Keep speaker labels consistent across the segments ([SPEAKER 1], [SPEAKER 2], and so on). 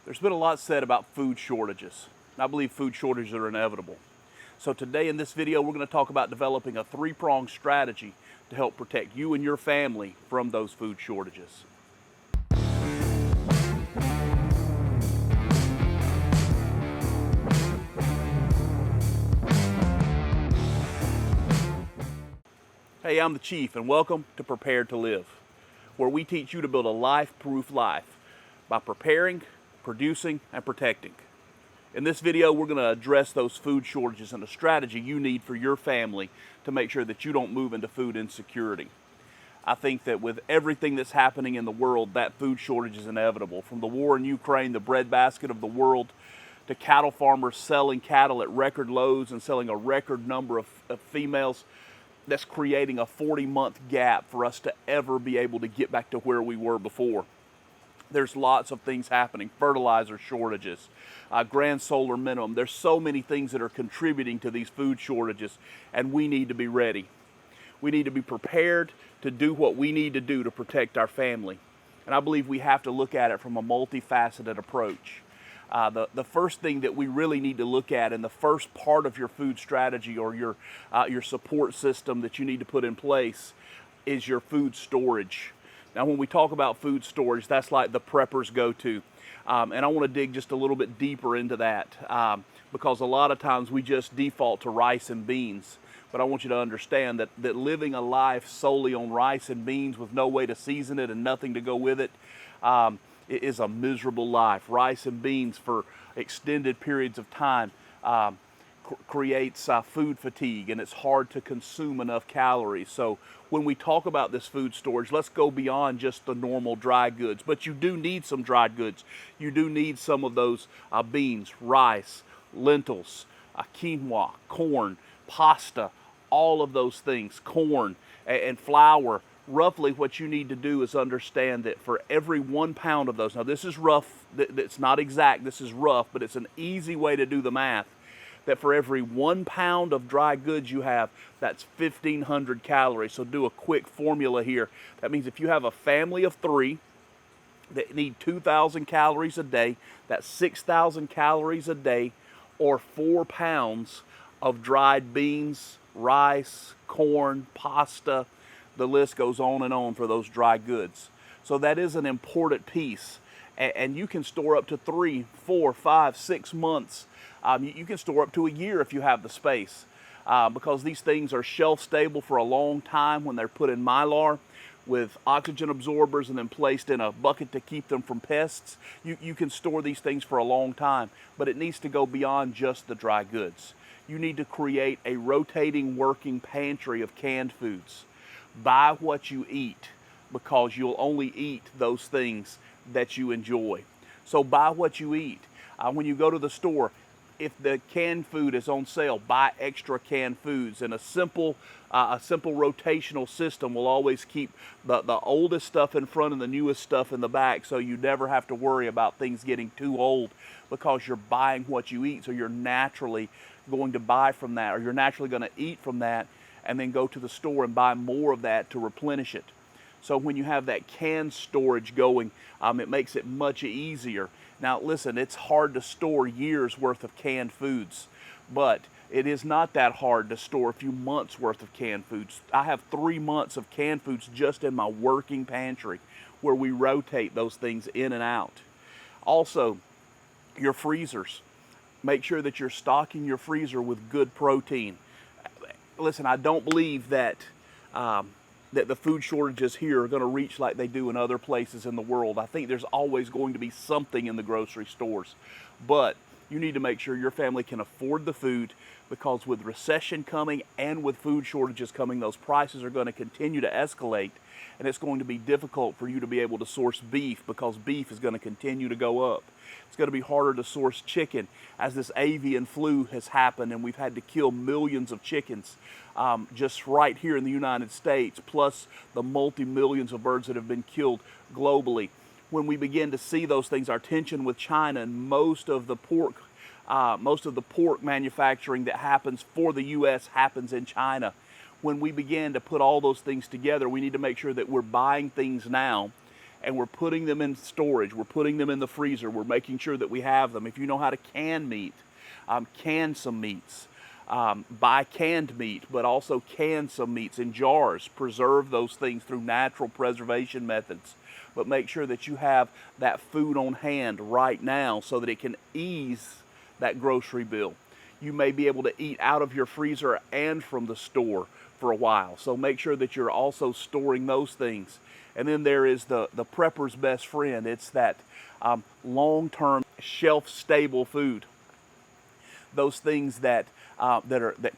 [SPEAKER 1] There's been a lot said about food shortages, and I believe food shortages are inevitable. So today in this video, we're going to talk about developing a three-pronged strategy to help protect you and your family from those food shortages. Hey, I'm the Chief, and welcome to Prepared to Live, where we teach you to build a life-proof life by preparing, producing, and protecting. In this video, we're going to address those food shortages and the strategy you need for your family to make sure that you don't move into food insecurity. I think that with everything that's happening in the world, that food shortage is inevitable. From the war in Ukraine, the breadbasket of the world, to cattle farmers selling cattle at record lows and selling a record number of females, that's creating a 40-month gap for us to ever be able to get back to where we were before. There's lots of things happening, fertilizer shortages, grand solar minimum. There's so many things that are contributing to these food shortages, and we need to be ready. We need to be prepared to do what we need to do to protect our family. And I believe we have to look at it from a multifaceted approach. The first thing that we really need to look at in the first part of your food strategy or your support system that you need to put in place is your food storage. Now, when we talk about food storage, that's like the preppers go-to. And I want to dig just a little bit deeper into that because a lot of times we just default to rice and beans. But I want you to understand that living a life solely on rice and beans with no way to season it and nothing to go with it, it is a miserable life. Rice and beans for extended periods of time creates food fatigue, and it's hard to consume enough calories. So when we talk about this food storage, let's go beyond just the normal dry goods. But you do need some dried goods. You do need some of those beans, rice, lentils, quinoa, corn, pasta, all of those things, corn and flour. Roughly what you need to do is understand that for every 1 pound of those, now this is rough, it's not exact, this is rough, but it's an easy way to do the math, that for every 1 pound of dry goods you have, that's 1,500 calories. So do a quick formula here. That means if you have a family of 3 that need 2,000 calories a day, that's 6,000 calories a day, or 4 pounds of dried beans, rice, corn, pasta. The list goes on and on for those dry goods. So that is an important piece. And you can store up to 3, 4, 5, 6 months. You can store up to a year if you have the space because these things are shelf stable for a long time when they're put in Mylar with oxygen absorbers and then placed in a bucket to keep them from pests. You can store these things for a long time, but it needs to go beyond just the dry goods. You need to create a rotating working pantry of canned foods. Buy what you eat because you'll only eat those things that you enjoy. So buy what you eat. When you go to the store, if the canned food is on sale, buy extra canned foods. And a simple rotational system will always keep the oldest stuff in front and the newest stuff in the back, so you never have to worry about things getting too old because you're buying what you eat. So you're naturally going to buy from that, or you're naturally going to eat from that and then go to the store and buy more of that to replenish it. So when you have that canned storage going, it makes it much easier. Now listen, it's hard to store years worth of canned foods, but it is not that hard to store a few months worth of canned foods. I have 3 months of canned foods just in my working pantry where we rotate those things in and out. Also, your freezers. Make sure that you're stocking your freezer with good protein. Listen, I don't believe that that the food shortages here are going to reach like they do in other places in the world. I think there's always going to be something in the grocery stores. But you need to make sure your family can afford the food, because with recession coming and with food shortages coming, those prices are going to continue to escalate. And it's going to be difficult for you to be able to source beef because beef is going to continue to go up. It's going to be harder to source chicken as this avian flu has happened and we've had to kill millions of chickens just right here in the United States, plus the multi-millions of birds that have been killed globally. When we begin to see those things, our tension with China and most of the pork manufacturing that happens for the U.S. happens in China. When we begin to put all those things together, we need to make sure that we're buying things now and we're putting them in storage. We're putting them in the freezer. We're making sure that we have them. If you know how to can meat, can some meats. Buy canned meat, but also can some meats in jars. Preserve those things through natural preservation methods. But make sure that you have that food on hand right now so that it can ease that grocery bill. You may be able to eat out of your freezer and from the store for a while. So make sure that you're also storing those things. And then there is the prepper's best friend. It's that long-term shelf-stable food. Those things that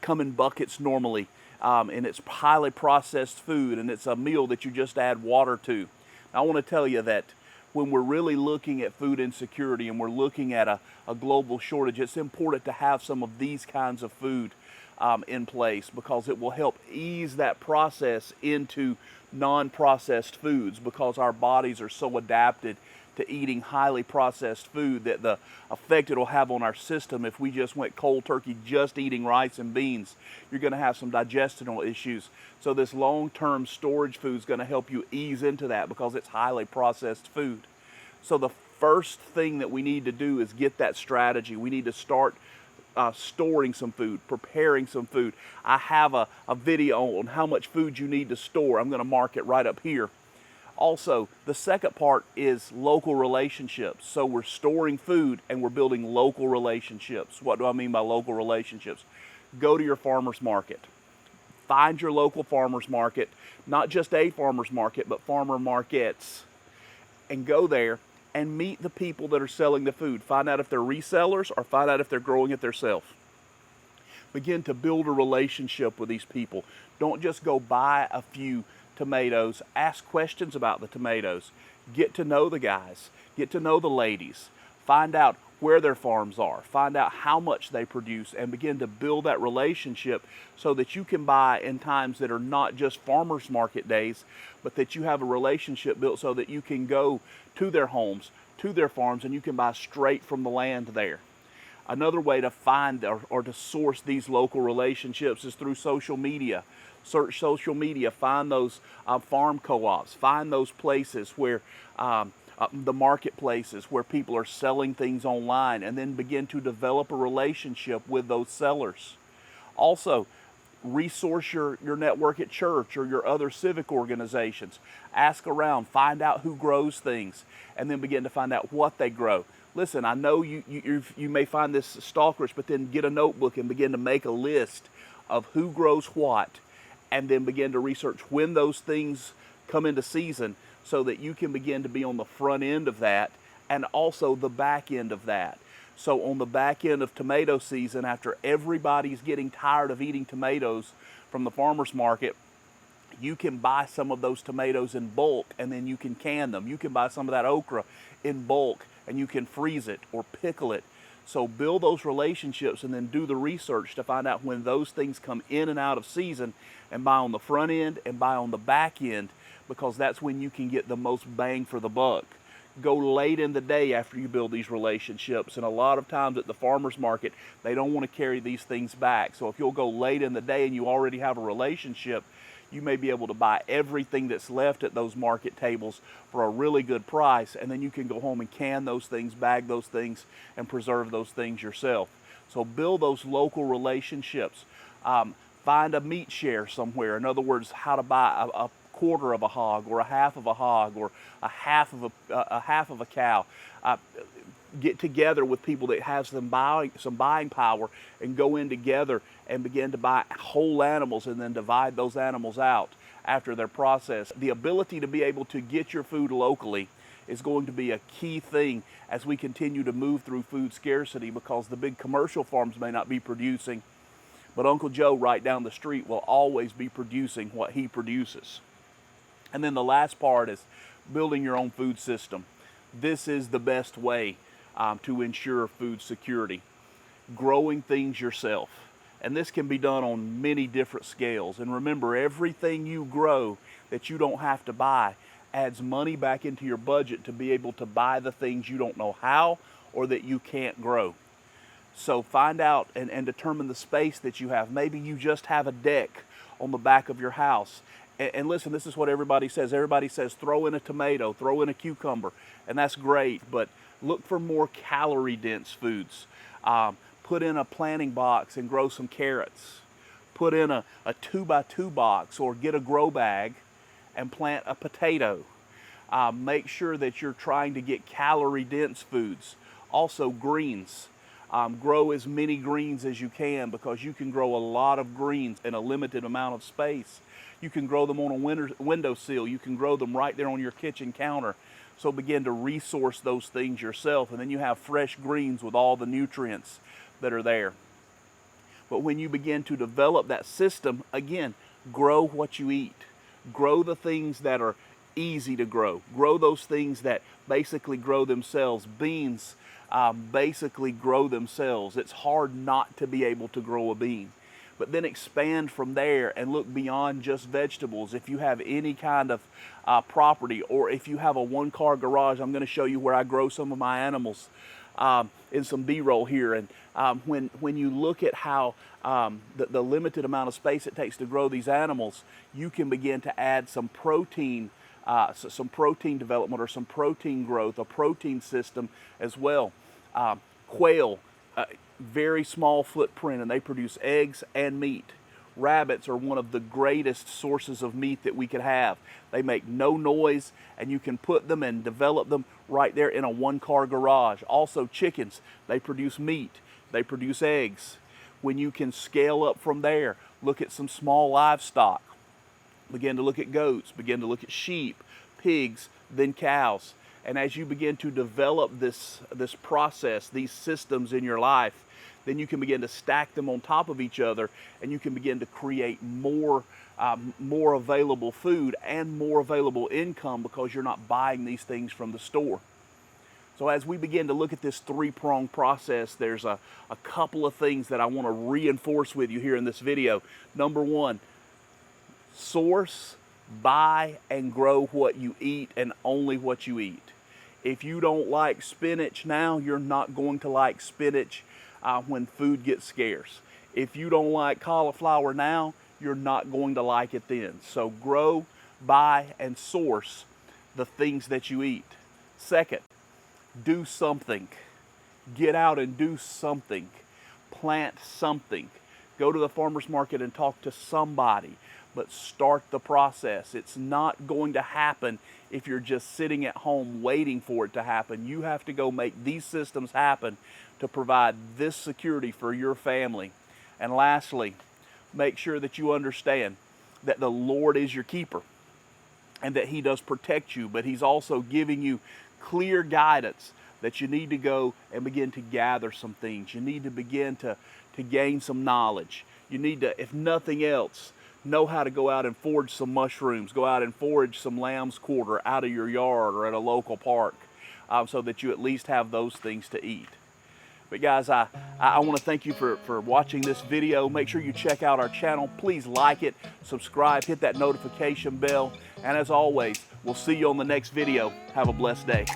[SPEAKER 1] come in buckets normally, and it's highly processed food, and it's a meal that you just add water to. I want to tell you that when we're really looking at food insecurity and we're looking at a global shortage, it's important to have some of these kinds of food in place, because it will help ease that process into non-processed foods, because our bodies are so adapted to eating highly processed food that the effect it'll have on our system, if we just went cold turkey just eating rice and beans, you're going to have some digestional issues. So this long-term storage food is going to help you ease into that, because it's highly processed food. So the first thing that we need to do is get that strategy. We need to start storing some food, preparing some food. I have a video on how much food you need to store. I'm going to mark it right up here. Also, the second part is local relationships. So we're storing food and we're building local relationships. What do I mean by local relationships? Go to your farmer's market. Find your local farmer's market, not just a farmer's market, but farmer markets. And go there and meet the people that are selling the food. Find out if they're resellers or find out if they're growing it themselves. Begin to build a relationship with these people. Don't just go buy a few tomatoes. Ask questions about the tomatoes. Get to know the guys. Get to know the ladies. Find out where their farms are. Find out how much they produce, and begin to build that relationship so that you can buy in times that are not just farmers market days, but that you have a relationship built so that you can go to their homes, to their farms, and you can buy straight from the land there. Another way to find or to source these local relationships is through social media. Search social media, find those farm co-ops, find those places where the marketplaces where people are selling things online, and then begin to develop a relationship with those sellers. Also, resource your network at church or your other civic organizations. Ask around, find out who grows things, and then begin to find out what they grow. Listen, I know you may find this stalkerish, but then get a notebook and begin to make a list of who grows what, and then begin to research when those things come into season so that you can begin to be on the front end of that and also the back end of that. So on the back end of tomato season, after everybody's getting tired of eating tomatoes from the farmer's market, you can buy some of those tomatoes in bulk and then you can can them. You can buy some of that okra in bulk and you can freeze it or pickle it. So build those relationships and then do the research to find out when those things come in and out of season, and buy on the front end and buy on the back end, because that's when you can get the most bang for the buck. Go late in the day after you build these relationships, and a lot of times at the farmer's market, they don't want to carry these things back. So if you'll go late in the day and you already have a relationship, you may be able to buy everything that's left at those market tables for a really good price, and then you can go home and can those things, bag those things, and preserve those things yourself. So build those local relationships. Find a meat share somewhere. In other words, how to buy a quarter of a hog or a half of a hog or a half of a cow. Get together with people that have some buying power and go in together and begin to buy whole animals and then divide those animals out after they're processed. The ability to be able to get your food locally is going to be a key thing as we continue to move through food scarcity, because the big commercial farms may not be producing, but Uncle Joe right down the street will always be producing what he produces. And then the last part is building your own food system. This is the best way to ensure food security. Growing things yourself. And this can be done on many different scales. And remember, everything you grow that you don't have to buy adds money back into your budget to be able to buy the things you don't know how or that you can't grow. So find out and determine the space that you have. Maybe you just have a deck on the back of your house And listen, this is what everybody says. Everybody says throw in a tomato, throw in a cucumber, and that's great, but look for more calorie-dense foods. Put in a planting box and grow some carrots. Put in a 2x2 box or get a grow bag and plant a potato. Make sure that you're trying to get calorie-dense foods. Also, greens. Grow as many greens as you can, because you can grow a lot of greens in a limited amount of space. You can grow them on a windowsill. You can grow them right there on your kitchen counter. So begin to resource those things yourself, and then you have fresh greens with all the nutrients that are there. But when you begin to develop that system, again, grow what you eat. Grow the things that are easy to grow. Grow those things that basically grow themselves. Beans basically grow themselves. It's hard not to be able to grow a bean. But then expand from there and look beyond just vegetables. If you have any kind of property, or if you have a one-car garage, I'm going to show you where I grow some of my animals in some B-roll here. And when you look at how the limited amount of space it takes to grow these animals, you can begin to add some protein development or some protein growth, a protein system as well. Quail, very small footprint, and they produce eggs and meat. Rabbits are one of the greatest sources of meat that we could have. They make no noise, and you can put them and develop them right there in a one-car garage. Also, chickens, they produce meat, they produce eggs. When you can scale up from there, look at some small livestock. Begin to look at goats, begin to look at sheep, pigs, then cows. And as you begin to develop this process, these systems in your life, then you can begin to stack them on top of each other, and you can begin to create more available food and more available income, because you're not buying these things from the store. So as we begin to look at this three-pronged process, there's a couple of things that I want to reinforce with you here in this video. Number one, source, buy, and grow what you eat, and only what you eat. If you don't like spinach now, you're not going to like spinach when food gets scarce. If you don't like cauliflower now, you're not going to like it then. So grow, buy, and source the things that you eat. Second, do something. Get out and do something. Plant something. Go to the farmer's market and talk to somebody, but start the process. It's not going to happen if you're just sitting at home waiting for it to happen. You have to go make these systems happen to provide this security for your family. And lastly, make sure that you understand that the Lord is your keeper and that He does protect you, but He's also giving you clear guidance that you need to go and begin to gather some things. You need to begin to gain some knowledge. You need to, if nothing else, know how to go out and forage some mushrooms, go out and forage some lamb's quarter out of your yard or at a local park, so that you at least have those things to eat. But guys, I want to thank you for watching this video. Make sure you check out our channel. Please like it, subscribe, hit that notification bell. And as always, we'll see you on the next video. Have a blessed day.